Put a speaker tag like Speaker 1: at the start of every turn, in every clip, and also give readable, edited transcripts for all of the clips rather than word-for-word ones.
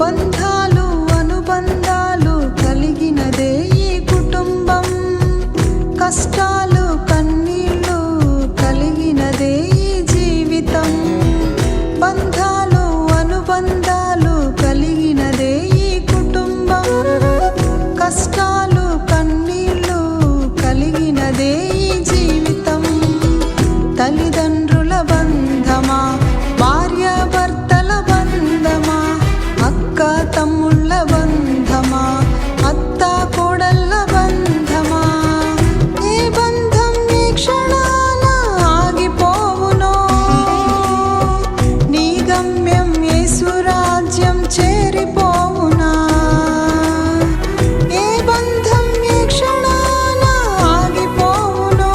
Speaker 1: బంధాలు అనుబంధాలు కలిగినదే ఈ కుటుంబం. కష్టాలు కన్నీళ్ళు కలిగినదే ఈ జీవితం. బంధాలు అనుబంధాలు కలిగినదే ఈ కుటుంబం. కష్టాలు కన్నీళ్ళు కలిగినదే ఈ జీవితం. తల్లిదండ్రుల బంధమా, భార్యాభర్తల బంధమా, అక్క తమ్ముళ్ళ బంధమా, అత్త కోడళ్ళ బంధమా, ఏ బంధం ఈ క్షణాన ఆగిపోవునో. నీ గమ్యం యేసు రాజ్యం చేరిపోవునా. ఏ బంధం ఈ క్షణాన ఆగిపోవునో.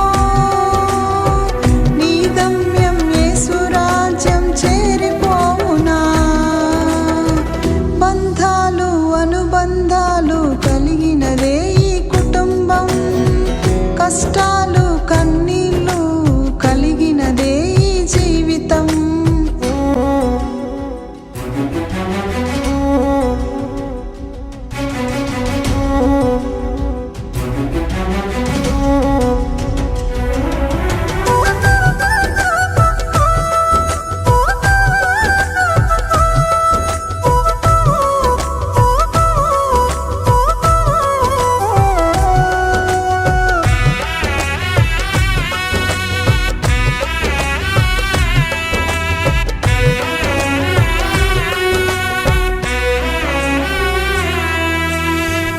Speaker 1: నీ గమ్యం యేసు రాజ్యం చేరిపోవునా. బంధాలు అనుబంధాలు కలిగినదే ఈ కుటుంబం. కష్టాలు కన్నీళ్ళు కలిగినదే ఈ జీవితం.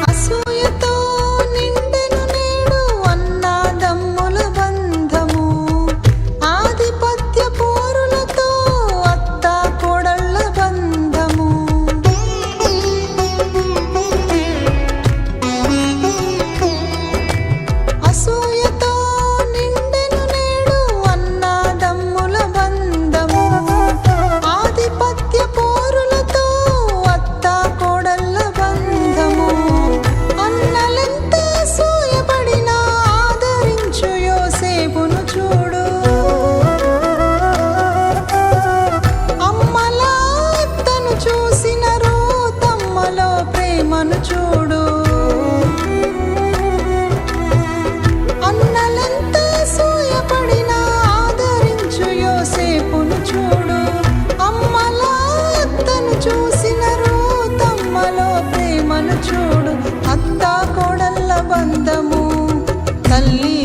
Speaker 1: అసూయతో నిండెను నేడు అన్నాదమ్ముల బంధము. ఆధిపత్య పోరులతో అత్త కోడళ్ళ బంధము. అసూయతో నిండెను నేడు అన్నాదమ్ముల బంధము. ఆధిపత్య పోరులతో అత్త కోడళ్ళ బంధము. అన్నలెంత అసూయపడినా ఆదరించు యోసేపును చూడు. అమ్మలా అత్తను చూసిన రూతమ్మలో ప్రేమను చూడు. అన్నలెంత అసూయపడినా ఆదరించు యోసేపును చూడు. అమ్మలా అత్తను చూసిన రూతమ్మలో ప్రేమను చూడు. అత్త కోడళ్ళ బంధము, తల్లి